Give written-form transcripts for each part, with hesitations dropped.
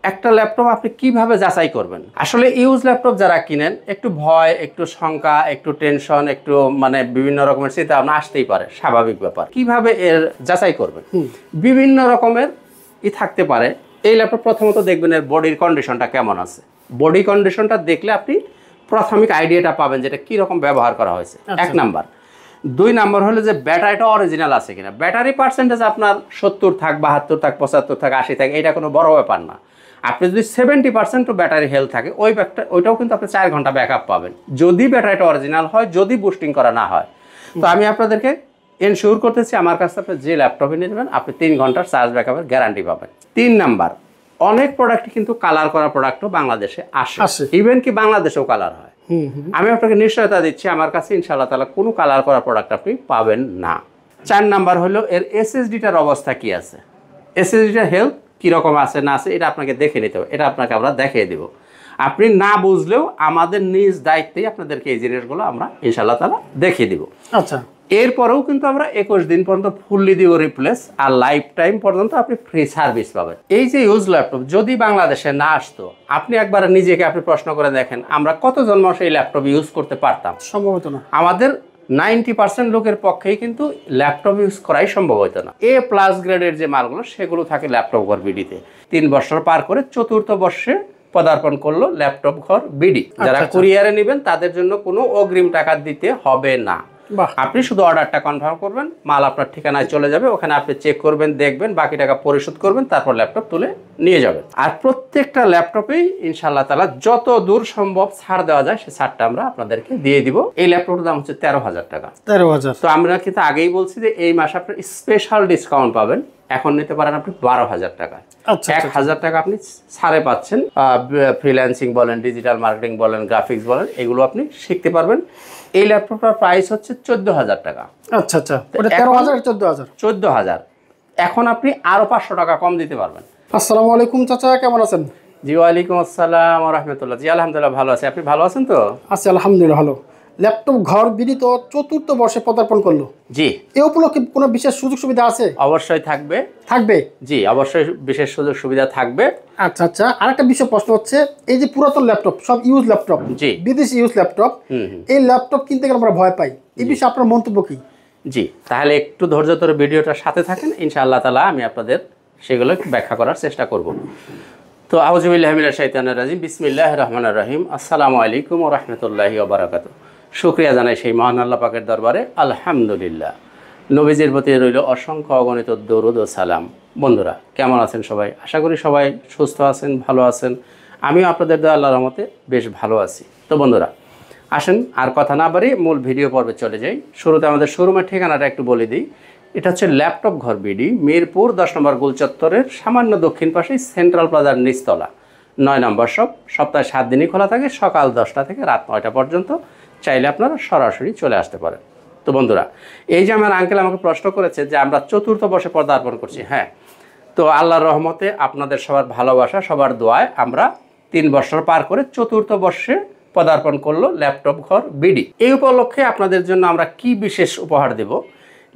একটা ল্যাপটপ আপনি কিভাবে যাচাই করবেন? আসলে ইউজ ল্যাপটপ যারা কিনেন একটু ভয়, একটু শঙ্কা, একটু টেনশন, একটু মানে বিভিন্ন রকমের চিন্তা ভাবনা আসতেই পারে, স্বাভাবিক ব্যাপার। কিভাবে এর যাচাই করবেন? বিভিন্ন রকমের থাকতে পারে। এই ল্যাপটপ প্রথমত দেখবেন এর বডির কন্ডিশনটা কেমন আছে। বডি কন্ডিশনটা দেখলে আপনি প্রাথমিক আইডিয়াটা পাবেন যেটা কীরকম ব্যবহার করা হয়েছে, এক নাম্বার। 2 নাম্বার হলো যে ব্যাটারিটা অরিজিনাল আছে কিনা। ব্যাটারি পার্সেন্টেজ আপনার 70 থাক, 72 থাক, 75 থাক, 80 থাক, এটা কোনো বড় ব্যাপার না। আপনি যদি 70% ব্যাটারি হেলথ থাকে ওইটাও কিন্তু আপনি 4 ঘন্টা ব্যাকআপ পাবেন যদি ব্যাটারিটা অরিজিনাল হয়, যদি বুস্টিং করা না হয়। তো আমি আপনাদেরকে এনশিওর করতেছি আমার কাছে আপনি যে ল্যাপটপে নিয়ে নেবেন আপনি 3 ঘন্টার চার্জ ব্যাকআপের গ্যারান্টি পাবেন। 3 নাম্বার, অনেক প্রোডাক্ট কিন্তু কালার করা প্রোডাক্টও বাংলাদেশে আসে, ইভেন কি বাংলাদেশেও কালার হয়। আমি আপনাকে নিশ্চয়তা দিচ্ছি আমার কাছে ইনশাআল্লাহ তাআলা কোনো কালার করা প্রোডাক্ট আপনি পাবেন না। 4 নাম্বার হলো এর এসএসডিটার অবস্থা কি আছে, এসএসডিটার হেলথ কীরকম আছে না আছে এটা আপনাকে দেখে নিতে হবে। এটা আপনাকে আমরা দেখিয়ে দেব। আপনি না বুঝলেও আমাদের নিজ দায়িত্বেই আপনাদেরকে এই জিনিসগুলো আমরা ইনশাআল্লাহ তাআলা দেখিয়ে দিব। আচ্ছা, এরপরেও কিন্তু আমরা 21 দিন পর্যন্ত ফুললি দিব রিপ্লেস, আর লাইফ টাইম পর্যন্ত আপনি ফ্রি সার্ভিস পাবেন। এই যে ইউজ ল্যাপটপ যদি বাংলাদেশে না আসতো, আপনি একবার নিজেকে আপনি প্রশ্ন করে দেখেন আমরা কতজন মানুষ এই ল্যাপটপ ইউজ করতে পারতাম? সম্ভবত না। আমাদের 90% লোকের পক্ষেই কিন্তু ল্যাপটপ ইউজ করাই সম্ভব হতো না। A+ গ্রেডের যে মালগুলো সেগুলো থাকে ল্যাপটপ ঘর বিডিতে। 3 বছর পার করে 4র্থ বর্ষে পদার্পণ করলো ল্যাপটপ ঘর বিডি। যারা কুরিয়ারে নেবেন তাদের জন্য কোনো অগ্রিম টাকা দিতে হবে না। আপনি শুধু অর্ডারটা কনফার্ম করবেন, মাল আপনার ঠিকানায় চলে যাবে, ওখানে আপনি চেক করবেন, দেখবেন, বাকি টাকা পরিশোধ করবেন, তারপর ল্যাপটপ তুলে নিয়ে যাবেন। আর প্রত্যেকটা ল্যাপটপেই ইনশাআল্লাহ তাআলা যত দূর সম্ভব ছাড় দেওয়া যায় সেই ছাড়টা আমরা আপনাদেরকে দিয়ে দিব। এই ল্যাপটপের দাম হচ্ছে 13,000 টাকা। 13,000। তো আমরা কিন্তু আগেই বলছি যে এই মাসে আপনি স্পেশাল ডিসকাউন্ট পাবেন। এখন নিতে পারেন আপনি 12,000 টাকা। 1,000 টাকা আপনি ছাড়ে পাচ্ছেন। ফ্রিল্যান্সিং বলেন, ডিজিটাল মার্কেটিং বলেন, গ্রাফিক্স বলেন, এগুলো আপনি শিখতে পারবেন। এই ল্যাপটপটার প্রাইস হচ্ছে 14,000 টাকা। আচ্ছা আচ্ছা, ওটা 13,000 14,000? 14,000। এখন আপনি আরো 500 টাকা কম দিতে পারবেন। আসসালামু আলাইকুম চাচা, কেমন আছেন? জি ওয়ালাইকুম আসসালাম ওয়া রাহমাতুল্লাহ। জি আলহামদুলিল্লাহ ভালো আছি, আপনি ভালো আছেন তো? আছি আলহামদুলিল্লাহ ভালো। ল্যাপটপ ঘর বিডি তো 4র্থ বর্ষে পদার্পণ করলো। জি। এই উপলক্ষে কোনো বিশেষ সুযোগ সুবিধা আছে? অবশ্যই থাকবে। থাকবে? জি অবশ্যই বিশেষ সুযোগ সুবিধা থাকবে। আচ্ছা আচ্ছা, আরেকটা বিষয় প্রশ্ন হচ্ছে, এই যে পুরাতন ল্যাপটপ, সব ইউজ ল্যাপটপ, জি বিদেশি ইউজ ল্যাপটপ, এই ল্যাপটপ কিনতে গেলে আমরা ভয় পাই, এই বিষয়ে আপনার মন্তব্য কি? জি, তাহলে একটু ধৈর্য ধরে ভিডিওটার সাথে থাকেন, ইনশাআল্লাহ তাআলা আমি আপনাদের সেগুলো একটু ব্যাখ্যা করার চেষ্টা করব। তো আউযু বিল্লাহি মিনাশ শাইতানির রাজিম, বিসমিল্লাহির রহমানির রহিম, আসসালামু আলাইকুম ওয়া রাহমাতুল্লাহি ওয়া বারাকাতুহু। শুকরিয়া জানাই সেই মহান আল্লাহ পাকের দরবারে, আলহামদুলিল্লাহ। নবীজির প্রতি রইল অসংখ্য অগণিত দরুদ ও সালাম। বন্ধুরা কেমন আছেন সবাই? আশা করি সবাই সুস্থ আছেন, ভালো আছেন। আমিও আপনাদের দয়া আল্লাহর রহমতে বেশ ভালো আছি। তো বন্ধুরা আসেন আর কথা না বাড়িয়ে মূল ভিডিও পর্বে চলে যাই। শুরুতে আমাদের শোরুমের ঠিকানাটা একটু বলে দিই। এটা হচ্ছে ল্যাপটপ ঘর বিডি, মিরপুর 10 নম্বর গোল চত্বরের সামান্য দক্ষিণ পাশেই সেন্ট্রাল প্লাজার নিচতলা, 9 নম্বর শপ। সপ্তাহে 7 দিনই খোলা থাকে, সকাল 10টা থেকে রাত 9টা পর্যন্ত। চাইলে আপনারা সরাসরি চলে আসতে পারেন। তো বন্ধুরা এই যে আমার আঙ্কেল আমাকে প্রশ্ন করেছে যে আমরা 4র্থ বর্ষে পদার্পণ করছি, হ্যাঁ, তো আল্লাহর রহমতে আপনাদের সবার ভালোবাসা, সবার দোয়ায় আমরা 3 বছর পার করে 4র্থ বর্ষে পদার্পণ করলো ল্যাপটপ ঘর বিডি। এই উপলক্ষে আপনাদের জন্য আমরা কি বিশেষ উপহার দেব?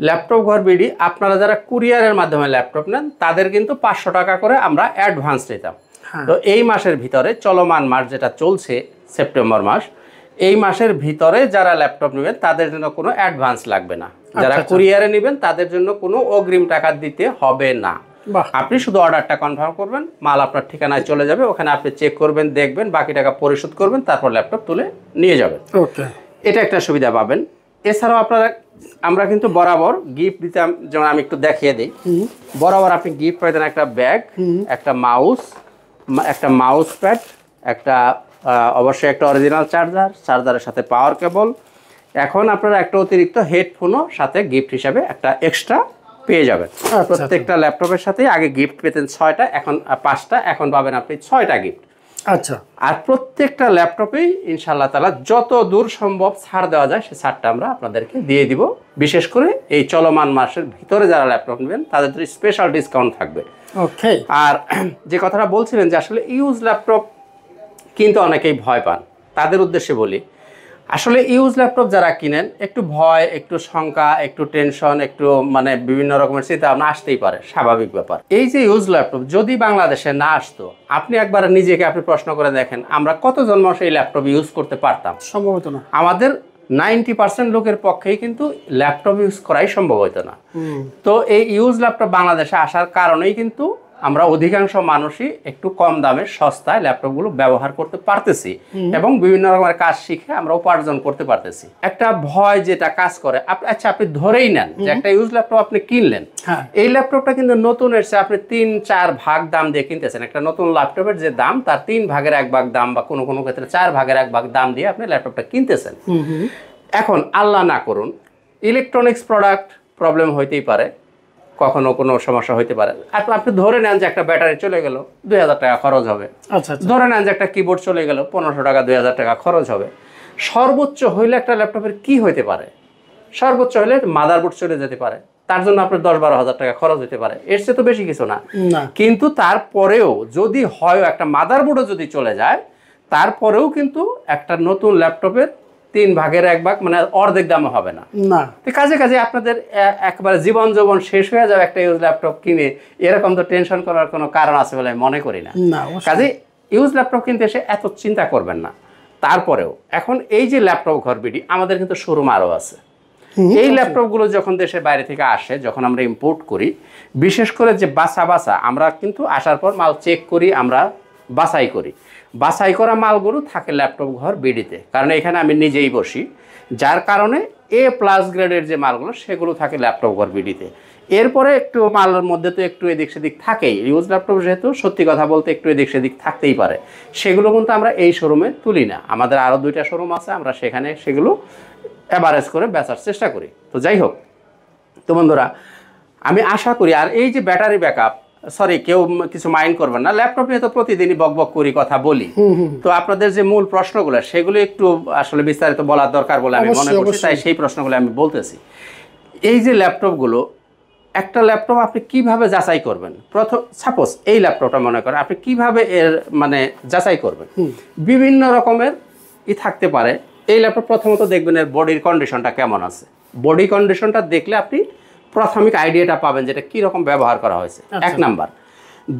ল্যাপটপ ঘর বিডি আপনারা যারা কুরিয়ারের মাধ্যমে ল্যাপটপ নেন তাদের কিন্তু 500 টাকা করে আমরা অ্যাডভান্স নিতাম। তো এই মাসের ভিতরে, চলমান মাস যেটা চলছে সেপ্টেম্বর মাস, এই মাসের ভিতরে যারা ল্যাপটপ নেবেন তাদের জন্য কোনো অ্যাডভান্স লাগবে না। যারা কুরিয়ারে নেবেন তাদের জন্য কোনো অগ্রিম টাকা দিতে হবে না। আপনি শুধু অর্ডারটা কনফার্ম করবেন, মাল আপনার ঠিকানায় চলে যাবে, ওখানে আপনি চেক করবেন, দেখবেন, বাকি টাকা পরিশোধ করবেন, তারপর ল্যাপটপ তুলে নিয়ে যাবেন। ওকে, এটা একটা সুবিধা পাবেন। এছাড়াও আমরা কিন্তু বরাবর গিফট দিতাম, যেমন আমি একটু দেখিয়ে দিই। বরাবর আপনি গিফট পাইতেন একটা ব্যাগ, একটা মাউস প্যাড, একটা অবশ্যই একটা অরিজিনাল চার্জারের সাথে পাওয়ার কেবল। এখন আপনারা একটা অতিরিক্ত হেডফোনও সাথে গিফট হিসাবে একটা এক্সট্রা পেয়ে যাবেন। প্রত্যেকটা ল্যাপটপের সাথে আগে গিফট পেতেন 6টা, এখন 5টা, এখন পাবেন আপনি 6টা গিফট। আচ্ছা, আর প্রত্যেকটা ল্যাপটপেই ইনশাআল্লাহ তাআলা যত দূর সম্ভব ছাড় দেওয়া যায় সেই ছাড়টা আমরা আপনাদেরকে দিয়ে দিব। বিশেষ করে এই চলমান মাসের ভিতরে যারা ল্যাপটপ নেবেন তাদের জন্য স্পেশাল ডিসকাউন্ট থাকবে। ওকে, আর যে কথাটা বলছিলেন যে আসলে ইউজ ল্যাপটপ কিন্তু অনেকেই ভয় পান, তাদের উদ্দেশ্যে বলি আসলে ইউজ ল্যাপটপ যারা কিনেন একটু ভয়, একটু শঙ্কা, একটু টেনশন, একটু মানে বিভিন্ন রকমের চিন্তা ভাবনা আসতেই পারে, স্বাভাবিক ব্যাপার। এই যে ইউজ ল্যাপটপ যদি বাংলাদেশে না আসতো, আপনি একবার নিজেকে আপনি প্রশ্ন করে দেখেন আমরা কতজন মানুষ এই ল্যাপটপ ইউজ করতে পারতাম? সম্ভবত না। আমাদের 90% লোকের পক্ষেই কিন্তু ল্যাপটপ ইউজ করাই সম্ভব হতো না। তো এই ইউজ ল্যাপটপ বাংলাদেশে আসার কারণেই কিন্তু আমরা অধিকাংশ মানুষই একটু কম দামে সস্তায় ল্যাপটপগুলো ব্যবহার করতে পারতেছি এবং বিভিন্ন রকমের কাজ শিখে আমরা উপার্জন করতে পারতেছি। একটা ভয় যেটা কাজ করে, আচ্ছা আপনি ধরেই নেন যে একটা ইউজ ল্যাপটপ আপনি কিনলেন, এই ল্যাপটপটা কিন্তু নতুন এসছে, আপনি 3-4 ভাগ দাম দিয়ে কিনতেছেন। একটা নতুন ল্যাপটপের যে দাম তার 3 ভাগের 1 ভাগ দাম বা কোনো কোনো ক্ষেত্রে 4 ভাগের 1 ভাগ দাম দিয়ে আপনি ল্যাপটপটা কিনতেছেন। এখন আল্লাহ না করুন ইলেকট্রনিক্স প্রোডাক্ট প্রবলেম হইতেই পারে, কখনো কোনো সমস্যা হইতে পারে। আপনি ধরে নেন যে একটা ব্যাটারি চলে গেল, 2000 টাকা খরচ হবে। ধরে নেন যে একটা কিবোর্ড চলে গেল, 1500 টাকা 2000 টাকা খরচ হবে। সর্বোচ্চ হইলে একটা ল্যাপটপের কি হইতে পারে? সর্বোচ্চ হইলে মাদারবোর্ড চলে যেতে পারে, তার জন্য আপনার 10-12 হাজার টাকা খরচ হতে পারে, এর চেয়ে তো বেশি কিছু না। কিন্তু তারপরেও যদি হয় একটা মাদারবোর্ডও যদি চলে যায়, তারপরেও কিন্তু একটা নতুন ল্যাপটপের 3 ভাগের 1 ভাগ মানে অর্ধেক দামও হবে না। তো কাজে কাজে আপনাদের একেবারে জীবন যৌবন শেষ হয়ে যাবে একটা ইউজ ল্যাপটপ কিনে, এরকম তো টেনশন করার কোনো কারণ আছে বলে আমি মনে করি না। কাজে ইউজ ল্যাপটপ কিনতে এসে এত চিন্তা করবেন না। তারপরেও এখন এই যে ল্যাপটপ ঘর বিডি, আমাদের কিন্তু শোরুম আরও আছে। এই ল্যাপটপগুলো যখন দেশের বাইরে থেকে আসে, যখন আমরা ইম্পোর্ট করি, বিশেষ করে যে বাছা আমরা কিন্তু আসার পর মাল চেক করি, আমরা বাছাই করি। বাছাই করা মালগুলো থাকে ল্যাপটপ ঘর বিডিতে, কারণ এখানে আমি নিজেই বসি, যার কারণে A+ গ্রেডের যে মালগুলো সেগুলো থাকে ল্যাপটপ ঘর বিডিতে। এরপরে একটু মালের মধ্যে তো একটু এদিক সেদিক থাকেই, ইউজ ল্যাপটপ যেহেতু সত্যি কথা বলতে একটু এদিক সেদিক থাকতেই পারে, সেগুলো কিন্তু আমরা এই শোরুমে তুলি না। আমাদের আরও 2টা শোরুম আছে, আমরা সেখানে সেগুলো অ্যাভারেজ করে বেচার চেষ্টা করি। তো যাই হোক, তো বন্ধুরা আমি আশা করি, আর এই যে ব্যাটারি ব্যাকআপ, সরি কেউ কিছু মাইন্ড করবেন না, ল্যাপটপ নিয়ে তো প্রতিদিনই বকবক করি, কথা বলি। তো আপনাদের যে মূল প্রশ্নগুলো সেগুলো একটু আসলে বিস্তারিত বলার দরকার বলে আমি মনে করছি, তাই সেই প্রশ্নগুলো আমি বলতেছি। এই যে ল্যাপটপগুলো, একটা ল্যাপটপ আপনি কিভাবে যাচাই করবেন? প্রথম সাপোজ এই ল্যাপটপটা মনে করেন, আপনি কিভাবে এর মানে যাচাই করবেন? বিভিন্ন রকমের থাকতে পারে। এই ল্যাপটপ প্রথমত দেখবেন এর বডির কন্ডিশনটা কেমন আছে। বডি কন্ডিশনটা দেখলে আপনি প্রাথমিক আইডিয়াটা পাবেন যেটা কীরকম ব্যবহার করা হয়েছে, 1 নাম্বার।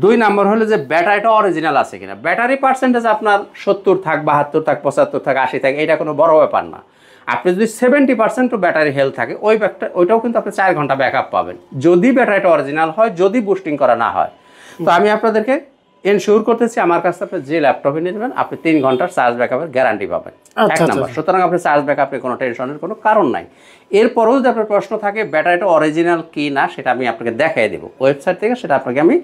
2 নাম্বার হলো যে ব্যাটারিটা অরিজিনাল আছে কিনা। ব্যাটারি পার্সেন্টেজ আপনার 70 থাক, 72 থাক, 75 থাক, 80 থাক, এটা কোনো বড় ব্যাপার না। আপনি যদি 70% ব্যাটারি হেলথ থাকে, ওইটাও কিন্তু আপনি 4 ঘন্টা ব্যাকআপ পাবেন, যদি ব্যাটারিটা অরিজিনাল হয়, যদি বুস্টিং করা না হয়। তো আমি আপনাদেরকে এনশিওর করতেছি, আমার কাছে আপনি যে ল্যাপটপে নিয়ে নেবেন, আপনি 3 ঘন্টার চার্জ ব্যাকআপের গ্যারান্টি পাবেন, 1 নাম্বার। সুতরাং আপনি চার্জ ব্যাকআপ নিয়ে কোনো টেনশনের কোনো কারণ নাই। এরপরেও যদি আপনার প্রশ্ন থাকে ব্যাটারিটা অরিজিনাল কি না, সেটা আমি আপনাকে দেখাই দেবো ওয়েবসাইট থেকে, সেটা আপনাকে আমি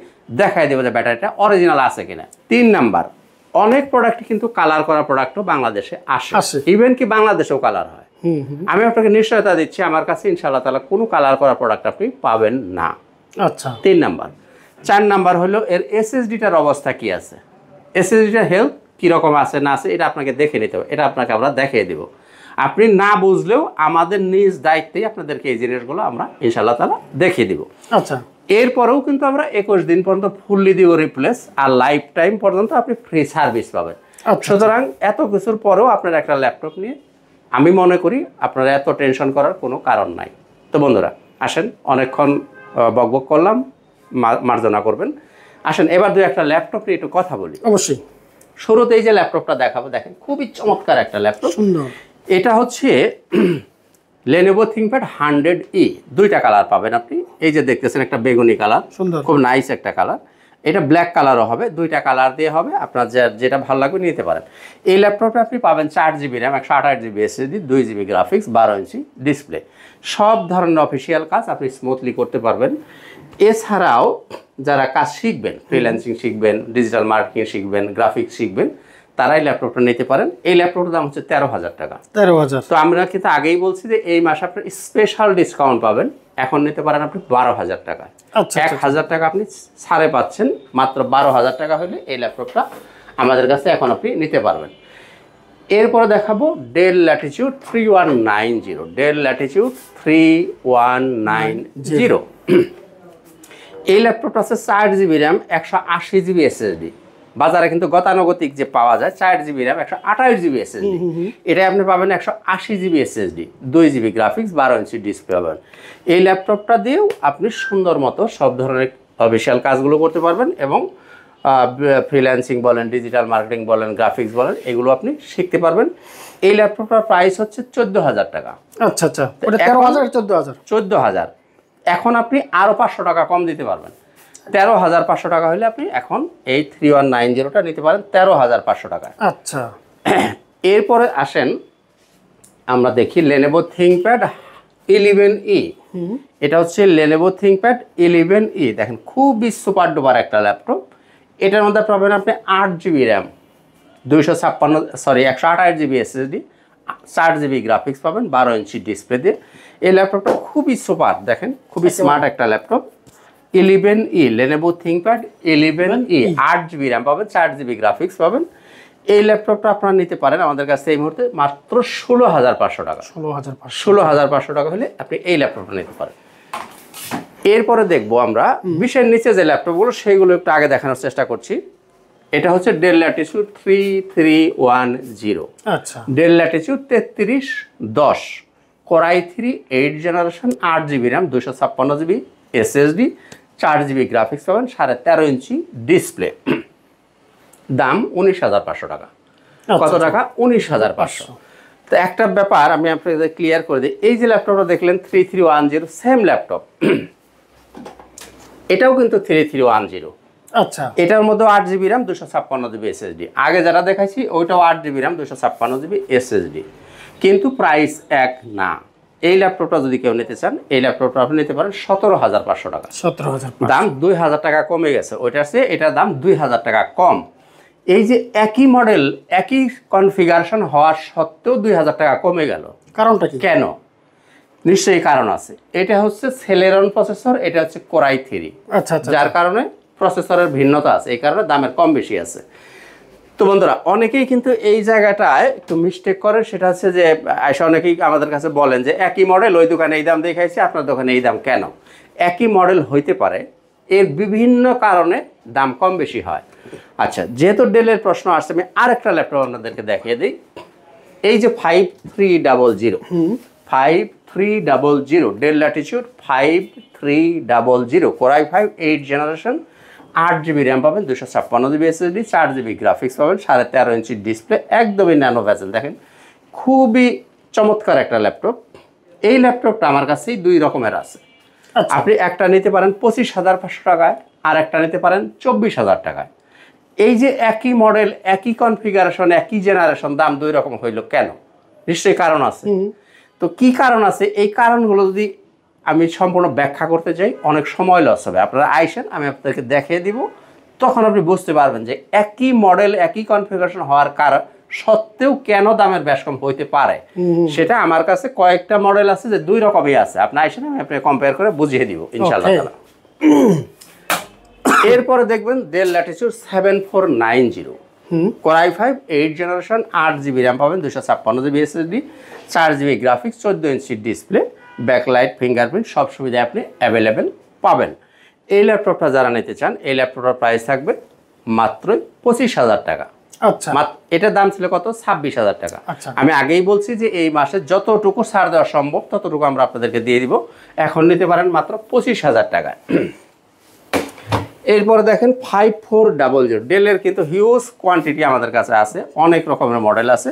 দেখাই দেবো যে ব্যাটারিটা অরিজিনাল আছে কিনা। 3 নাম্বার, অনেক প্রোডাক্ট কিন্তু কালার করা প্রোডাক্টও বাংলাদেশে আসে, ইভেন কি বাংলাদেশেও কালার হয়। আমি আপনাকে নিশ্চয়তা দিচ্ছি, আমার কাছে ইনশাআল্লাহ তাআলা কোনো কালার করা প্রোডাক্ট আপনি পাবেন না। 3 নাম্বার। 4 নাম্বার হলো এর এসএসডিটার অবস্থা কি আছে, এসএসডিটার হেলথ কীরকম আছে না আছে, এটা আপনাকে দেখে নিতে হবে, এটা আপনাকে আমরা দেখিয়ে দেবো। আপনি না বুঝলেও আমাদের নিজ দায়িত্বেই আপনাদেরকে এই জিনিসগুলো আমরা ইনশাআল্লাহ তাআলা দেখিয়ে দিব। এরপরেও কিন্তু আমরা 21 দিন পর্যন্ত ফুললি দিব রিপ্লেস, আর লাইফ টাইম পর্যন্ত আপনি ফ্রি সার্ভিস পাবেন। সুতরাং এত কিছুর পরেও আপনার একটা ল্যাপটপ নিয়ে আমি মনে করি আপনারা এত টেনশন করার কোনো কারণ নাই। তো বন্ধুরা আসেন, অনেকক্ষণ বকবক করলাম, মার্জনা করবেন। আসেন এবার 2-1টা ল্যাপটপ নিয়ে একটু কথা বলি। অবশ্যই। শুরুতেই যে ল্যাপটপটা দেখাবো, দেখেন খুবই চমৎকার একটা ল্যাপটপ। এটা হচ্ছে Lenovo ThinkPad 100E। 2টা কালার পাবেন আপনি, এই যে দেখতেছেন একটা বেগুনি কালার, খুব নাইস একটা কালার। এটা ব্ল্যাক কালারও হবে, 2টা কালার দিয়ে হবে, আপনার যেটা ভালো লাগবে নিতে পারেন। এই ল্যাপটপে আপনি পাবেন 4GB RAM, 128GB SSD, 2GB graphics, 12 inch display. সব ধরনের অফিসিয়াল কাজ আপনি স্মুথলি করতে পারবেন। এছাড়াও যারা কাজ শিখবেন, ফ্রিল্যান্সিং শিখবেন, ডিজিটাল মার্কেটিং শিখবেন, গ্রাফিক্স শিখবেন, তারাই ল্যাপটপটা নিতে পারেন। এই ল্যাপটপটার দাম হচ্ছে 13,000 টাকা। 13,000। তো আমরা কিন্তু আগেই বলছি যে এই মাসে আপনি স্পেশাল ডিসকাউন্ট পাবেন, এখন নিতে পারেন আপনি 12,000 টাকা। 1,000 টাকা আপনি ছাড়ে পাচ্ছেন, মাত্র 12,000 টাকা হলে এই ল্যাপটপটা আমাদের কাছে এখন আপনি নিতে পারবেন। এরপরে দেখাবো ডেল ল্যাটিটিউড 3190, ডেল ল্যাটিটিউড 3190। এই ল্যাপটপটা আছে 4GB র্যাম, 128GB SSD। বাজারে কিন্তু গতানুগতিক যে পাওয়া যায় 4 GB র্যাম 128 GB SSD, এটা আপনি পাবেন 180 GB SSD, 2 GB graphics, 12 inch display পাবেন। এই ল্যাপটপটা দিয়েও আপনি সুন্দর মতো সব ধরনের অফিসিয়াল কাজগুলো করতে পারবেন এবং ফ্রিল্যান্সিং বলেন, ডিজিটাল মার্কেটিং বলেন, গ্রাফিক্স বলেন, এগুলো আপনি শিখতে পারবেন। এই ল্যাপটপটার প্রাইস হচ্ছে 14,000 টাকা। আচ্ছা আচ্ছা, ওটা 13,000 14,000? 14,000। এখন আপনি আরও 500 টাকা কম দিতে পারবেন, 13,500 টাকা হলে আপনি এখন এই 3190টা নিতে পারেন 13,500 টাকায়। আচ্ছা, এরপরে আসেন আমরা দেখি লেনোভো থিংকপ্যাড 11E। এটা হচ্ছে লেনোভো থিংকপ্যাড 11E। দেখেন খুবই সুপার ডুপার একটা ল্যাপটপ। এটার মধ্যে পাবেন আপনি 8 GB RAM, 128 GB SSD, 4 GB graphics পাবেন, 12 ইঞ্চি ডিসপ্লে দিয়ে। এই ল্যাপটপটা খুবই সুপার, দেখেন খুবই স্মার্ট একটা laptop. 11E Lenovo ThinkPad 11E, 8 GB RAM পাবেন, 4 GB গ্রাফিক্স পাবেন। এই ল্যাপটপটা আপনারা নিতে পারেন আমাদের কাছে এই মুহূর্তে মাত্র 16,500 টাকা। 16,500 টাকা হলে আপনি এই ল্যাপটপটা নিতে পারেন। এরপরে দেখবো আমরা 20-এর নিচে যে ল্যাপটপগুলো সেইগুলো একটু আগে দেখানোর চেষ্টা করছি। এটা হচ্ছে ডেল ল্যাটিটিউড 3310। আচ্ছা, del Latitude 3310, core i3 8 generation, 8 GB RAM, 256 GB SSD, 4 GB graphics পাবেন, 13.5 ইঞ্চি ডিসপ্লে। দাম 19,500 টাকা। কত টাকা? 19,500। তো একটা ব্যাপার আমি আপনাদের ক্লিয়ার করে দিই, এই যে ল্যাপটপটা দেখলেন 3310 সেম ল্যাপটপ, এটাও কিন্তু 3310। আচ্ছা, এটার মধ্যে 8 GB র্যাম, 256 GB SSD। আগে যারা দেখাইছি ওইটাও 8 GB র্যাম, 256 GB SSD, কিন্তু প্রাইস এক না। এই ল্যাপটপটা যদি কেউ নিতে চান, এই ল্যাপটপটা আপনি নিতে পারেন 17,500 টাকা। 17,000, দাম 2,000 টাকা কমে গেছে, ওইটার চেয়ে এটার দাম 2,000 টাকা কম। এই যে একই মডেল একই কনফিগারেশন হওয়ার সত্ত্বেও 2,000 টাকা কমে গেল, কারণটা কি? কেন? নিশ্চয়ই কারণ আছে। এটা হচ্ছে সেলেরন প্রসেসর, এটা হচ্ছে কোর i3। আচ্ছা আচ্ছা, যার কারণে প্রসেসরের ভিন্নতা আছে, এই কারণে দামের কম বেশি আছে। তো বন্ধুরা, অনেকেই কিন্তু এই জায়গাটায় একটু মিস্টেক করে, সেটা হচ্ছে যে আয়সা অনেকেই আমাদের কাছে বলেন যে একই মডেল ওই দোকানে এই দাম দেখাইছি, আপনার দোকানে এই দাম কেন? একই মডেল হইতে পারে, এর বিভিন্ন কারণে দাম কম বেশি হয়। আচ্ছা, যেহেতু ডেলের প্রশ্ন আসছে, আমি আরেকটা ল্যাপটপ আপনাদেরকে দেখিয়ে দিই। এই যে 5300, 5300 del Latitude 5300, core i5 8 generation, 8 GB RAM পাবেন, 256 GB SSD, 4 GB গ্রাফিক্স পাবেন, 13.5 ইঞ্চি ডিসপ্লে, একদমই ন্যানো ভেজেল। দেখেন খুবই চমৎকার একটা ল্যাপটপ। এই ল্যাপটপটা আমার কাছেই দুই রকমের আছে। আপনি একটা নিতে পারেন 25,500 টাকায়, আর একটা নিতে পারেন 24,000 টাকায়। এই যে একই মডেল একই কনফিগারেশন একই জেনারেশন, দাম দুই রকম হইল কেন? নিশ্চয়ই কারণ আছে। তো কি কারণ আছে, এই কারণগুলো যদি আমি সম্পূর্ণ ব্যাখ্যা করতে চাই অনেক সময় লস হবে। আপনারা আইসেন, আমি আপনাদেরকে দেখিয়ে দিব, তখন আপনি বুঝতে পারবেন যে একই মডেল একই কনফিগারেশন হওয়ার কারণ সত্ত্বেও কেন দামের বেশ কম হইতে পারে। সেটা আমার কাছে কয়েকটা মডেল আছে যে দুই রকমই আছে, আপনি আইসেন, আমি আপনাকে কম্পেয়ার করে বুঝিয়ে দিব ইনশাআল্লাহ তাআলা। এরপরে দেখবেন del Latitude 7490, core i5 8 generation, 8 GB RAM পাবেন, 256 GB SSD, 4 GB graphics, 14 inch display, backlight, fingerprint সব সুবিধা আপনি অ্যাভেলেবেল পাবেন। এই ল্যাপটপটা যারা নিতে চান, এই ল্যাপটপটার প্রাইস থাকবে মাত্র 25,000 টাকা। আচ্ছা, এটার দাম ছিল কত? 26,000 টাকা। আচ্ছা, আমি আগেই বলছি যে এই মাসে যতটুকু ছাড় দেওয়া সম্ভব ততটুকু আমরা আপনাদেরকে দিয়ে দিব। এখন নিতে পারেন মাত্র 25,000 টাকায়। এরপরে দেখেন 5400, ডেলের কিন্তু হিউজ কোয়ান্টিটি আমাদের কাছে আছে, অনেক রকমের মডেল আছে।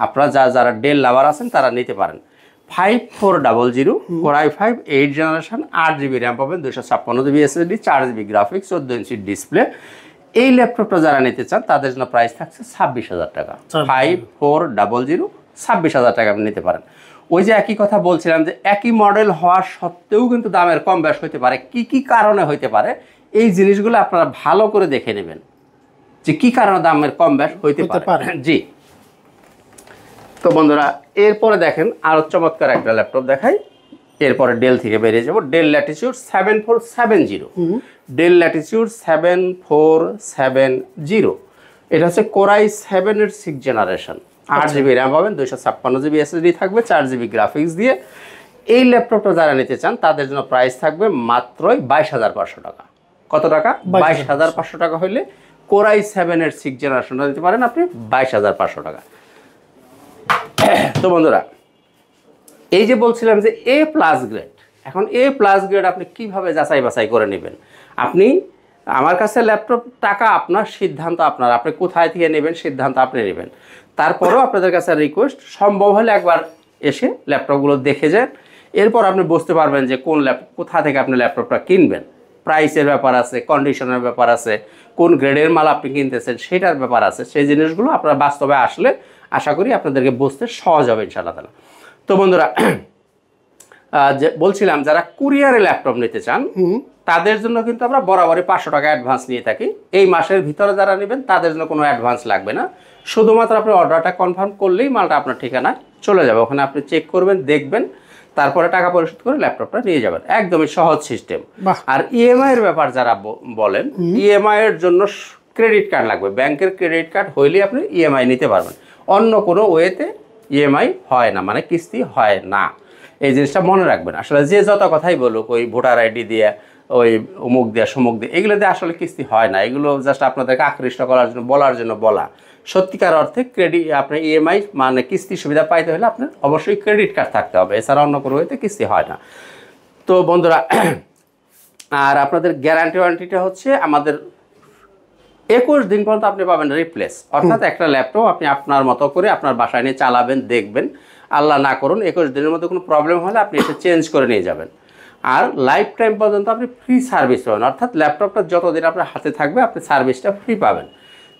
আপনারা যারা ডেল লাভার আছেন তারা নিতে পারেন। 5400, core i5 8 generation, 8 GB RAM পাবেন, 256 GB SSD, 4 GB graphics, 14 inch display. এই ল্যাপটপটা যারা নিতে চান তাদের জন্য প্রাইস থাকছে 26,000 টাকা। 5400, 26,000 টাকা আপনি নিতে পারেন। ওই যে একই কথা বলছিলাম যে একই মডেল হওয়ার সত্ত্বেও কিন্তু দামের কম বেশ হইতে পারে। কি কি কারণে হইতে পারে এই জিনিসগুলো আপনারা ভালো করে দেখে নেবেন যে কি কারণে দামের কম বেশ হইতে পারে। জি, তো বন্ধুরা, এরপরে দেখেন আরো চমৎকার একটা ল্যাপটপ দেখাই। এরপরে ডেল থেকে বেরিয়ে যাব। ডেল ল্যাটিটিউড 7470, ডেল ল্যাটিটিউড 7470, এটা হচ্ছে কোর i7 এর 6 জেনারেশন, 8 GB র্যাম পাবেন, 256 GB SSD থাকবে, 4 GB গ্রাফিক্স দিয়ে। এই ল্যাপটপটা যারা নিতে চান তাদের জন্য প্রাইস থাকবে মাত্রই 22,500 টাকা। কত টাকা? 22,500 টাকা হইলে কোরাই 7-এর 6 জেনারেশনটা নিতে পারেন আপনি 22,500 টাকা। তো বন্ধুরা, এই যে বলছিলাম যে A+ গ্রেড, এখন A+ গ্রেড আপনি কিভাবে যাচাই বাছাই করে নেবেন? আপনি আমার কাছে ল্যাপটপ টাকা আপনার, সিদ্ধান্ত আপনার, আপনি কোথায় থেকে নেবেন সিদ্ধান্ত আপনি নেবেন। তারপরেও আপনাদের কাছে রিকোয়েস্ট, সম্ভব হলে একবার এসে ল্যাপটপগুলো দেখে যান, এরপর আপনি বুঝতে পারবেন যে কোথা থেকে আপনি ল্যাপটপটা কিনবেন। প্রাইসের ব্যাপার আছে, কন্ডিশনের ব্যাপার আছে, কোন গ্রেডের মাল আপনি কিনতেছেন সেটার ব্যাপার আছে। সেই জিনিসগুলো আপনারা বাস্তবে আসলে আশা করি আপনাদেরকে বুঝতে সহজ হবে ইনশাআল্লাহ তাআলা। তো বন্ধুরা, যে বলছিলাম যারা কুরিয়ারে ল্যাপটপ নিতে চান তাদের জন্য কিন্তু আমরা বরাবরই 500 টাকা অ্যাডভান্স নিয়ে থাকি। এই মাসের ভিতরে যারা নেবেন তাদের জন্য কোনো অ্যাডভান্স লাগবে না, শুধুমাত্র আপনি অর্ডারটা কনফার্ম করলেই মালটা আপনার ঠিকানায় চলে যাবে। ওখানে আপনি চেক করবেন, দেখবেন, তারপরে টাকা পরিশোধ করে ল্যাপটপটা নিয়ে যাবেন। একদমই সহজ সিস্টেম। আর ইএমআই এর ব্যাপার যারা বলেন, ইএমআই এর জন্য ক্রেডিট কার্ড লাগবে। ব্যাংকের ক্রেডিট কার্ড হইলেই আপনি ইএমআই নিতে পারবেন, অন্য কোনো ওয়েতে ইএমআই হয় না, মানে কিস্তি হয় না। এই জিনিসটা মনে রাখবেন। আসলে যে যত কথাই বলুক, ওই ভোটার আইডি দিয়ে, ওই অমুক দিয়ে, সমুক দিয়ে, এগুলো দিয়ে আসলে কিস্তি হয় না। এগুলো জাস্ট আপনাদেরকে আকৃষ্ট করার জন্য, বলার জন্য বলা। সত্যিকার অর্থে আপনার ইএমআই মানে কিস্তি সুবিধা পাইতে হলে আপনার অবশ্যই ক্রেডিট কার্ড থাকতে হবে, এছাড়া অন্য কোনো ওয়েতে কিস্তি হয় না। তো বন্ধুরা, আর আপনাদের গ্যারান্টি ওয়ারেন্টিটা হচ্ছে আমাদের 21 দিন পর্যন্ত আপনি পাবেন রিপ্লেস। অর্থাৎ একটা ল্যাপটপ আপনি আপনার মতো করে আপনার বাসায় নিয়ে চালাবেন, দেখবেন, আল্লাহ না করুন 21 দিনের মধ্যে কোনো প্রবলেম হলে আপনি এসে চেঞ্জ করে নিয়ে যাবেন। আর লাইফ টাইম পর্যন্ত আপনি ফ্রি সার্ভিস পাবেন, অর্থাৎ ল্যাপটপটা যতদিন আপনার হাতে থাকবে আপনি সার্ভিসটা ফ্রি পাবেন।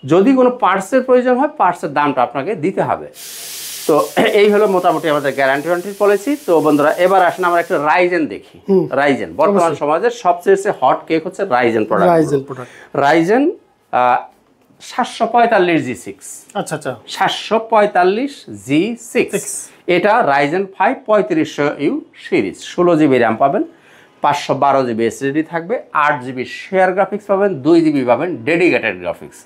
যদি কোনো পার্টসের প্রয়োজন হয়, পার্টসের দামটা আপনাকে দিতে হবে। তো এই হলো মোটামুটি আমাদের গ্যারান্টি ওয়ারেন্টি পলিসি। তো বন্ধুরা, এবার আসেন আমরা একটা রাইজেন দেখি। রাইজেন বর্তমান সমাজের সবচেয়ে হট কেক হচ্ছে রাইজেন প্রোডাক্ট। Ryzen 745 G6। আচ্ছা আচ্ছা, 745 G6, এটা Ryzen 5 3500U series. 16 GB RAM পাবেন, 512 GB SSD থাকবে, 8 GB শেয়ার গ্রাফিক্স পাবেন, 2 GB পাবেন ডেডিকেটেড গ্রাফিক্স।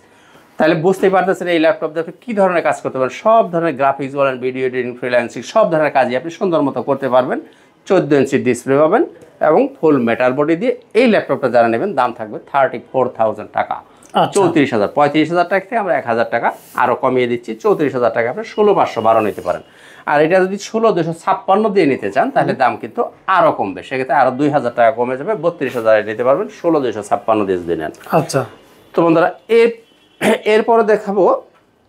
তাহলে বুঝতেই পারতেছেন এই ল্যাপটপ দিয়ে আপনি কী ধরনের কাজ করতে পারেন। সব ধরনের গ্রাফিক্স বলেন, ভিডিও এডিটিং, ফ্রিল্যান্সিং, সব ধরনের কাজই আপনি সুন্দর মতো করতে পারবেন। 14 ইঞ্চি ডিসপ্লে পাবেন এবং ফুল মেটাল বডি দিয়ে এই ল্যাপটপটা যারা নেবেন দাম থাকবে 34,000 টাকা। 34,000, 35,000 টাকা থেকে আমরা 1,000 টাকা আরও কমিয়ে দিচ্ছি। 34,000 টাকা আপনি 16,512 নিতে পারেন। আর এটা যদি 16,256 দিয়ে নিতে চান তাহলে দাম কিন্তু আরও কমবে, সেক্ষেত্রে আরও 2,000 টাকা কমে যাবে, 32,000 নিতে পারবেন 16,256 দিয়ে যদি নেন। আচ্ছা, তো বন্ধুরা, এরপরে দেখাবো,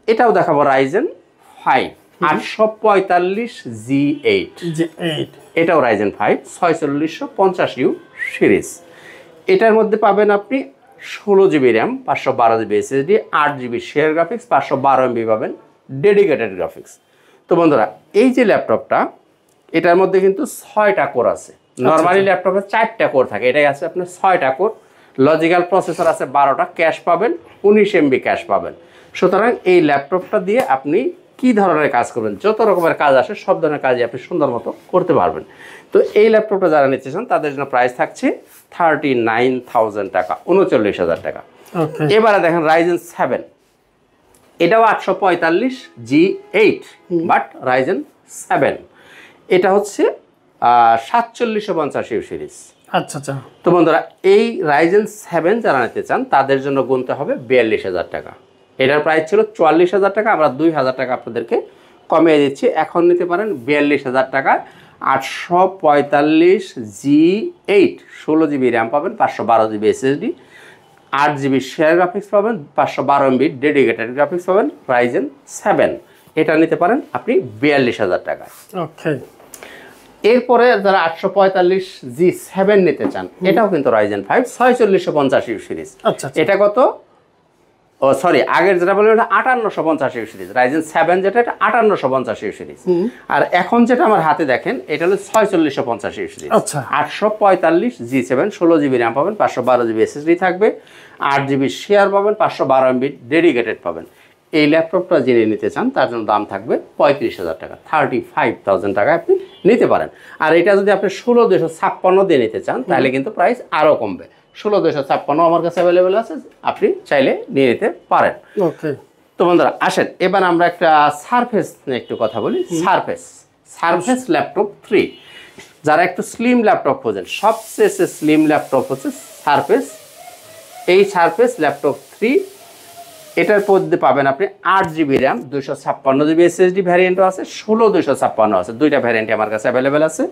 এটাও দেখাবো রাইজেন 5 845 G8। এটাও রাইজেন 5 4650U সিরিজ। এটার মধ্যে পাবেন আপনি 16 GB RAM, 512 GB SSD, 8 GB share graphics, 512 MB পাবেন ডেডিকেটেড গ্রাফিক্স। তো বন্ধুরা, এই যে ল্যাপটপটা, এটার মধ্যে কিন্তু 6টা কোর আছে। নর্মালি ল্যাপটপে 4টা কোর থাকে, এটাই আছে আপনার 6টা কোর। লজিক্যাল প্রসেসর আছে 12টা, ক্যাশ পাবেন 19 MB ক্যাশ পাবেন। সুতরাং এই ল্যাপটপটা দিয়ে আপনি কি ধরনের কাজ করবেন, যত রকমের কাজ আসে সব ধরনের কাজই আপনি সুন্দর মতো করতে পারবেন। তো এই ল্যাপটপটা যারা নিতে চান তাদের জন্য প্রাইস থাকছে 39,000 টাকা, 39,000 টাকা। এবারে দেখেন রাইজেন 7, এটাও 845 G8 বাট রাইজেন 7, এটা হচ্ছে 4750U সিরিজ। আচ্ছা আচ্ছা। তো বন্ধুরা, এই রাইজেন 7 যারা নিতে চান তাদের জন্য গুনতে হবে 42,000 টাকা। এটার প্রাইস ছিল 44,000 টাকা, আমরা 2,000 টাকা আপনাদেরকে কমিয়ে দিচ্ছি। এখন নিতে পারেন 42,000 টাকায় 845 G8, 16 GB র্যাম পাবেন, 512 GB SSD, 8 GB share graphics পাবেন, 512 MB ডেডিকেটেড গ্রাফিক্স পাবেন, রাইজেন 7। এটা নিতে পারেন আপনি 42,000 টাকায়। ওকে। এরপরে যারা 845 G7 নিতে চান, এটাও কিন্তু রাইজেন 5 4650U সিরিজ। আচ্ছা, এটা কত, ও সরি, আগের যেটা বললাম এটা 5850U সিরিজ। রাইজেন 7 যেটা, এটা 5850U সিরিজ। আর এখন যেটা আমার হাতে দেখেন, এটা হলো 4650U সিরিজ। আচ্ছা, 845 G7, 16 GB র্যাম পাবেন, 512 GB SSD থাকবে, 8 GB শেয়ার পাবেন, 512 MB ডেডিকেটেড পাবেন। এই ল্যাপটপটা যিনি নিতে চান তার জন্য দাম থাকবে 35,000 টাকা, 35,000 টাকা আপনি নিতে পারেন। আর এটা যদি আপনি 16,256 দিয়ে নিতে চান তাহলে কিন্তু প্রাইস আরও কমবে। 16,256 আমার কাছে অ্যাভেলেবেল আছে, আপনি চাইলে নিয়ে নিতে পারেন। ওকে। তো বন্ধুরা আসেন, এবার আমরা একটা সারফেস নিয়ে একটু কথা বলি। সারফেস ল্যাপটপ 3, যারা একটু স্লিম ল্যাপটপ খোঁজেন, সবচেয়ে স্লিম ল্যাপটপ হচ্ছে সারফেস। এই সারফেস ল্যাপটপ 3 এটার মধ্যে পাবেন আপনি 8 GB র্যাম, 256 GB SSD ভ্যারিয়েন্টও আছে, 16 256 আছে। দুইটা ভ্যারিয়েন্টই আমার কাছে অ্যাভেলেবেল আছে,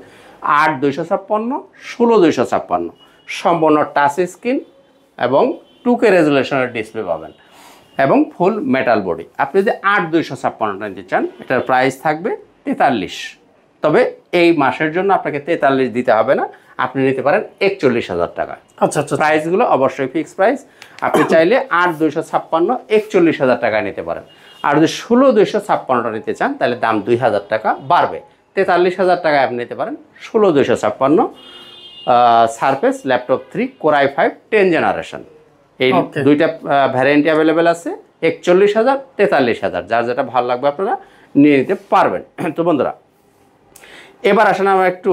8 256, 16 256। সম্পূর্ণ টাচ স্ক্রিন এবং 2K রেজুলেশনের ডিসপ্লে পাবেন এবং ফুল মেটাল বডি। আপনি যদি 8 256 নিতে চান, এটার প্রাইস থাকবে 43। তবে এই মাসের জন্য আপনাকে 43 দিতে হবে না, আপনি নিতে পারেন 41,000 টাকা। আচ্ছা আচ্ছা। প্রাইসগুলো অবশ্যই ফিক্সড প্রাইস। আপনি চাইলে 8 256 41,000 টাকায় নিতে পারেন। আর যদি 16 256টা নিতে চান, তাহলে দাম 2,000 টাকা বাড়বে। 43,000 টাকায় আপনি নিতে পারেন 16 256 surface laptop 3 Core i5 10 generation. এই দুইটা ভ্যারিয়েন্টই অ্যাভেলেবেল আছে, 41,000 43,000, যার যেটা ভালো লাগবে আপনারা নিয়ে নিতে পারবেন। তো বন্ধুরা, এবার আসেন আমরা একটু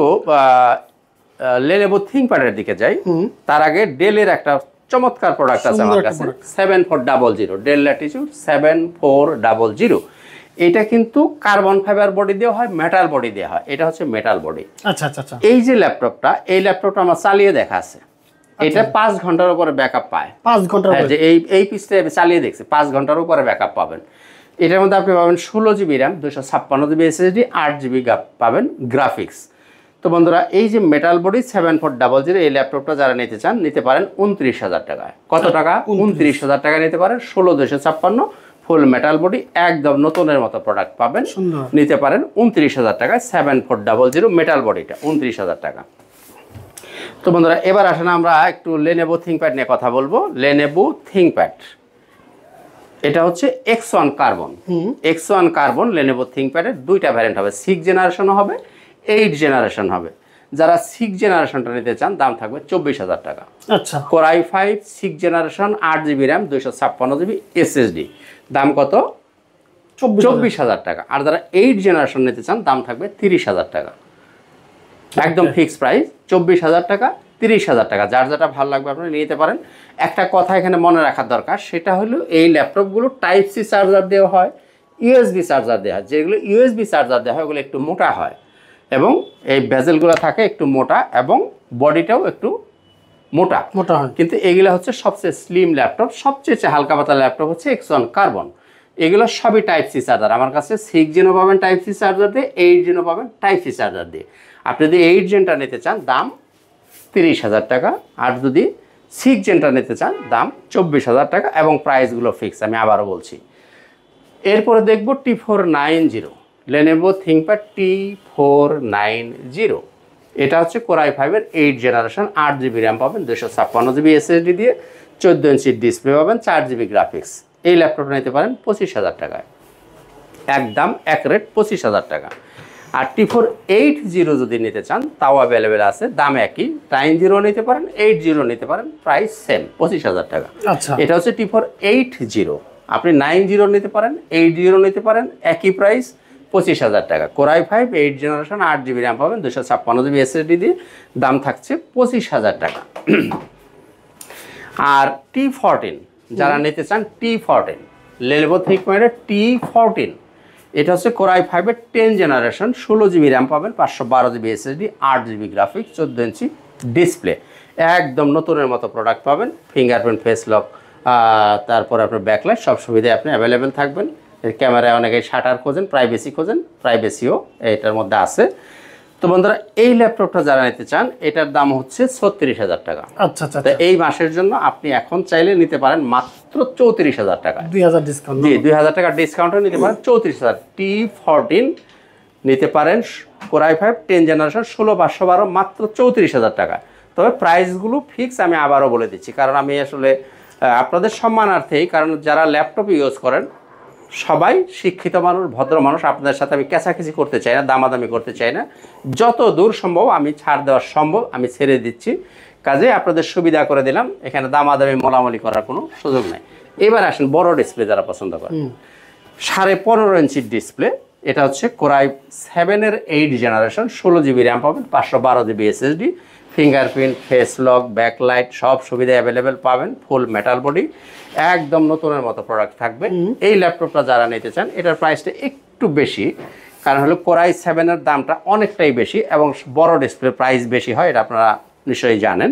Lenovo ThinkPad-এর দিকে যাই। তার আগে ডেলের একটা চমৎকার প্রোডাক্ট আছে আমার কাছে, 7400, ডেল ল্যাটিটিউড 7400। এটা কিন্তু কার্বন ফাইবার বডি দেওয়া হয়, মেটাল বডি দেওয়া হয়। এটা হচ্ছে মেটাল বডি। আচ্ছা আচ্ছা আচ্ছা। এই যে ল্যাপটপটা, এই ল্যাপটপটা আমার চালিয়ে দেখা আছে, এটা 5 ঘন্টার উপরে ব্যাকআপ পায়। 5 ঘন্টার যে এই পিসটা চালিয়ে দেখছি, 5 ঘন্টার উপরে ব্যাকআপ পাবেন। এটার মধ্যে আপনি পাবেন 16 GB RAM, 256 GB SSD, 8 GB পাবেন গ্রাফিক্স। তো বন্ধুরা, এই যে মেটাল বডি 7400, এই ল্যাপটপটা যারা নিতে চান, নিতে পারেন 29,000 টাকায়। কত টাকা? 29,000 টাকায় নিতে পারেন। 16 256 ফুল মেটাল বডি, একদম নতুনের মতো প্রোডাক্ট পাবেন। নিতে পারেন 29,000 টাকায় 7400 মেটাল বডিটা, 29,000 টাকা। তো বন্ধুরা, এবার আসেন আমরা একটু Lenovo ThinkPad নিয়ে কথা বলবো। Lenovo ThinkPad, এটা হচ্ছে X1 carbon. X1 carbon Lenovo ThinkPad-এর দুইটা ভ্যারিয়েন্ট হবে, 6 জেনারেশন হবে, 8 জেনারেশন হবে। যারা 6 জেনারেশনটা নিতে চান, দাম থাকবে 24,000 টাকা। আচ্ছা। Core i5 6 generation, 8 GB RAM, 256 GB SSD, দাম কত? 24,000 টাকা। আর যারা 8 জেনারেশন নিতে চান, দাম থাকবে 30,000 টাকা। একদম ফিক্সড প্রাইস, 24,000 টাকা, 30,000 টাকা। যার যেটা ভালো লাগবে আপনি নিতে পারেন। একটা কথা এখানে মনে রাখার দরকার, সেটা হলো এই ল্যাপটপগুলো টাইপ সি চার্জার দেওয়া হয়, ইউএসবি চার্জার দেওয়া হয়। যেগুলো ইউএসবি চার্জার দেওয়া হয়, ওগুলো একটু মোটা হয় এবং এই বেজেলগুলো থাকে একটু মোটা এবং বডিটাও একটু মোটা মোটা হয়। কিন্তু এগুলো হচ্ছে সবচেয়ে স্লিম ল্যাপটপ, সবচেয়ে হালকা পাতলা ল্যাপটপ হচ্ছে X1 কার্বন। এগুলো সবই টাইপ সি চার্জার। আমার কাছে 6 জেনও পাবেন টাইপ সি চার্জার দিয়ে, 8 জেনও পাবেন টাইপ সি চার্জার দিয়ে। আপনি যদি 8 জেনটা নিতে চান, দাম 30,000 টাকা। আর যদি 6 জেনটা নিতে চান, দাম 24,000 টাকা এবং প্রাইসগুলো ফিক্স, আমি আবারও বলছি। এরপরে দেখব T490, Lenovo ThinkPad T490। এটা হচ্ছে Core i5-এর 8 জেনারেশন, 8 GB র্যাম পাবেন, 256 GB SSD দিয়ে, 14 ইঞ্চি ডিসপ্লে পাবেন, 4 GB গ্রাফিক্স। এই ল্যাপটপটা নিতে পারেন 25,000 টাকায়, একদম এক রেট 25,000 টাকা। আর T480 যদি নিতে চান, তাও অ্যাভেলেবেল আছে, দাম একই। 90 নিতে পারেন, 80 নিতে পারেন, প্রাইস সেম, 25,000 টাকা। আচ্ছা। এটা হচ্ছে T480। আপনি 90 নিতে পারেন, 80 নিতে পারেন, একই প্রাইস, 25,000 টাকা। Core i5 8 generation, 8 GB RAM পাবেন, 256 GB SSD দিয়ে, দাম থাকছে 25,000 টাকা। আর T14 যারা নিতে চান, T14 Lenovo ThinkPad T14, এটা হচ্ছে Core i5-এর 10 জেনারেশন, 16 GB র্যাম পাবেন, 512 GB SSD, 8 GB graphics, 14 inch display, একদম নতুনের মতো প্রোডাক্ট পাবেন। ফিঙ্গারপ্রিন্ট, ফেস লক, তারপর আপনার ব্যাকলাইট, সব সুবিধায় আপনি অ্যাভেলেবেল থাকবেন। এর ক্যামেরায় অনেকেই শাটার খোঁজেন, প্রাইভেসি খোঁজেন, প্রাইভেসিও এটার মধ্যে আছে। তো বন্ধুরা, এই ল্যাপটপটা যারা নিতে চান, এটার দাম হচ্ছে 36,000 টাকা। আচ্ছা আচ্ছা। তো এই মাসের জন্য আপনি এখন চাইলে নিতে পারেন মাত্র 34,000 টাকা। 2,000 ডিসকাউন্ট। জি, 2,000 টাকা ডিসকাউন্টে নিতে পারেন 34,000। T14 নিতে পারেন, Core i5 10 জেনারেশন, 16/512, মাত্র 34,000 টাকা। তবে প্রাইসগুলো ফিক্স, আমি আবারও বলে দিচ্ছি, কারণ আমি আসলে আপনাদের সম্মানার্থেই, কারণ যারা ল্যাপটপ ইউজ করেন সবাই শিক্ষিত মানুষ, ভদ্র মানুষ। আপনাদের সাথে আমি কেঁচাকেচি করতে চাই না, দামাদামি করতে চাই না। যত দূর সম্ভব আমি ছাড় দেওয়া সম্ভব আমি ছেড়ে দিচ্ছি, কাজে আপনাদের সুবিধা করে দিলাম। এখানে দামাদামি মোলামলি করার কোনো সুযোগ নেই। এবার আসেন বড় ডিসপ্লে যারা পছন্দ করেন, 15.5 ইঞ্চির ডিসপ্লে। এটা হচ্ছে Core i7-এর 8 জেনারেশন, 16 GB র্যাম পাবেন, 512 GB SSD, fingerprint, face lock, backlight, সব সুবিধা অ্যাভেলেবেল পাবেন, ফুল মেটাল বডি, একদম নতুনের মতো প্রোডাক্ট থাকবে। এই ল্যাপটপটা যারা নিতে চান, এটার প্রাইসটা একটু বেশি, কারণ হলো Core i7-এর দামটা অনেকটাই বেশি এবং বড় ডিসপ্লে প্রাইস বেশি হয়, এটা আপনারা নিশ্চয়ই জানেন।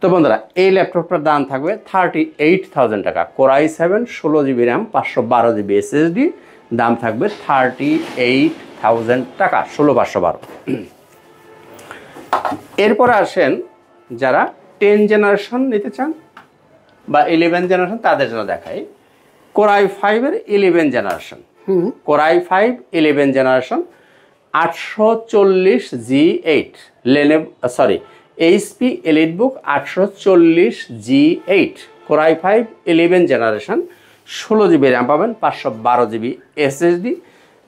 তো বন্ধুরা এই ল্যাপটপটার দাম থাকবে 38,000 টাকা। Core i7 16GB RAM 512GB SSD, দাম থাকবে 38,000 টাকা, 16,512। এরপরে আসেন যারা 10 জেনারেশন নিতে চান বা 11 জেনারেশন, তাদের জন্য দেখাই Core i5 এর 11 generation. Core i5 11 generation 840G8 HP EliteBook 840G8 Core i5 11 generation, 16GB RAM পাবেন, 512GB SSD,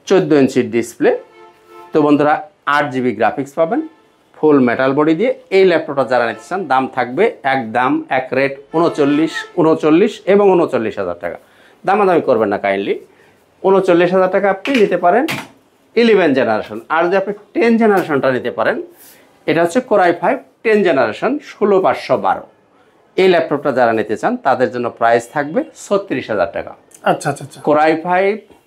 14 ইঞ্চির ডিসপ্লে। তো বন্ধুরা 8GB গ্রাফিক্স পাবেন, ফুল মেটাল বডি দিয়ে। এই ল্যাপটপটা যারা নিতে চান দাম থাকবে এক রেট 39 এবং 39,000 টাকা। দামাদামি করবেন না কাইন্ডলি। 39,000 টাকা আপনি নিতে পারেন 11 জেনারেশন। আর যদি আপনি 10 জেনারেশনটা নিতে পারেন, এটা হচ্ছে Core i5 10 জেনারেশন 16,512। এই ল্যাপটপটা যারা নিতে চান তাদের জন্য প্রাইস থাকবে 36,000 টাকা। আচ্ছা আচ্ছা আচ্ছা। Core i5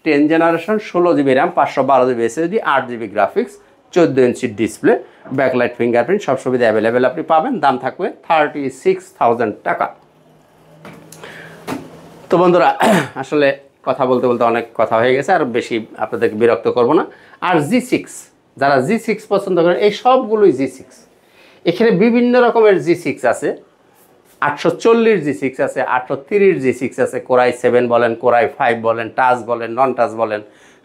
10 generation 16GB RAM 512GB SSD 8GB graphics 14 ইঞ্চির ডিসপ্লে, ব্যাকলাইট ফিঙ্গারপ্রিন্ট, সব সুবিধা অ্যাভেলেবেল আপনি পাবেন। দাম থাকবে 36,000 টাকা। তো বন্ধুরা আসলে কথা বলতে বলতে অনেক কথা হয়ে গেছে, আর বেশি আপনাদেরকে বিরক্ত করব না। আর G6 যারা G6 পছন্দ করেন, এই সবগুলোই G6। এখানে বিভিন্ন রকমের G6 আছে, 840 G6 আছে, 830 G6 আছে, Core i7 বলেন, Core i5 বলেন, টাচ বলেন, নন টাচ বলেন,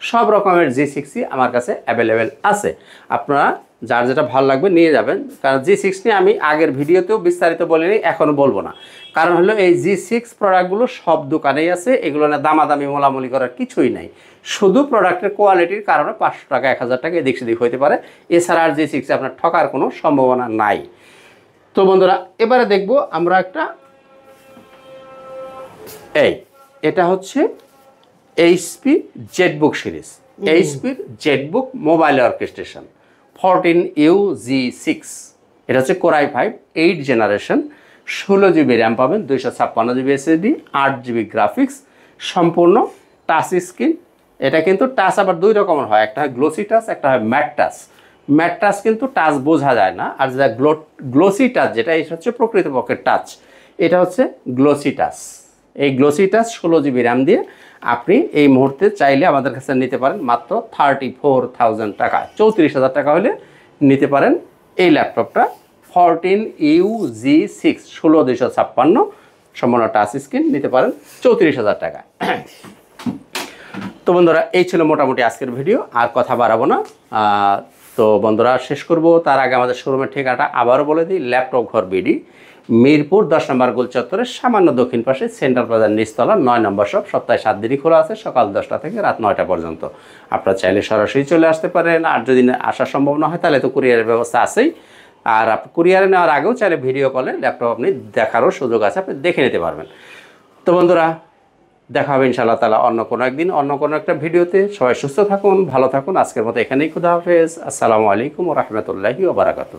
সব রকমের G6ই আমার কাছে অ্যাভেলেবেল আছে। আপনারা যার যেটা ভালো লাগবে নিয়ে যাবেন। কারণ G6 নিয়ে আমি আগের ভিডিওতেও বিস্তারিত বলিনি, এখনও বলবো না। কারণ হলো এই G6 প্রোডাক্টগুলো সব দোকানেই আছে, এগুলো না দামাদামি মোলামুলি করার কিছুই নাই। শুধু প্রোডাক্টের কোয়ালিটির কারণে 500 টাকা 1000 টাকা এদিক সেদিক হইতে পারে, এছাড়া আর G6 আপনার ঠকার কোনো সম্ভাবনা নাই। তো বন্ধুরা এবারে দেখব আমরা একটা, এটা হচ্ছে HP Jetbook series, HP Jetbook mobile orchestration 14UG6। এটা হচ্ছে Core i5 8 generation, 16GB RAM পাবেন, 256GB SSD, 8GB গ্রাফিক্স, সম্পূর্ণ টাচ স্ক্রিন। এটা কিন্তু টাচ আবার দুই রকমের হয়, একটা হয় গ্লোসি টাচ, একটা হয় ম্যাট টাচ। ম্যাট টাচ কিন্তু টাচ বোঝা যায় না, আর যেটা গ্লোসি টাচ যেটা, এটা হচ্ছে প্রকৃতপক্ষে টাচ, এটা হচ্ছে গ্লোসি টাচ। এই গ্লোসি টাচ 16GB RAM দিয়ে আপনি এই মুহূর্তে চাইলে আমাদের কাছে নিতে পারেন মাত্র 34,000 টাকা। 34,000 টাকা হলে নিতে পারেন এই ল্যাপটপটা 14UG6 16256 সম্পূর্ণ টাচ স্ক্রিন, নিতে পারেন 34,000 টাকা। তো বন্ধুরা এই ছিল মোটামুটি আজকের ভিডিও, আর কথা বাড়াবো না। তো বন্ধুরা শেষ করব তার আগে আমাদের শোরুমের ঠিকানাটা আবারও বলে দিই। ল্যাপটপ ঘর বিডি, মিরপুর 10 নম্বর গোল চত্বরের সামান্য দক্ষিণ পাশে, সেন্ট্রাল প্লাজার নিচতলা 9 নম্বর শপ। সপ্তাহে 7 দিনই খোলা আছে, সকাল 10টা থেকে রাত 9টা পর্যন্ত। আপনারা চাইলে সরাসরি চলে আসতে পারেন, আর যদি আসা সম্ভব না হয় তাহলে তো কুরিয়ারের ব্যবস্থা আছেই। আর কুরিয়ারে নেওয়ার আগেও চাইলে ভিডিও কলে ল্যাপটপ আপনি দেখারও সুযোগ আছে, আপনি দেখে নিতে পারবেন। তো বন্ধুরা দেখা হবে ইনশাআল্লাহ তাআলা অন্য কোনো একদিন, অন্য কোনো একটা ভিডিওতে। সবাই সুস্থ থাকুন, ভালো থাকুন। আজকের মতো এখানেই, খুদা হাফেজ। আসসালামু আলাইকুম ওয়া রাহমাতুল্লাহি ওয়া বারাকাতুহু।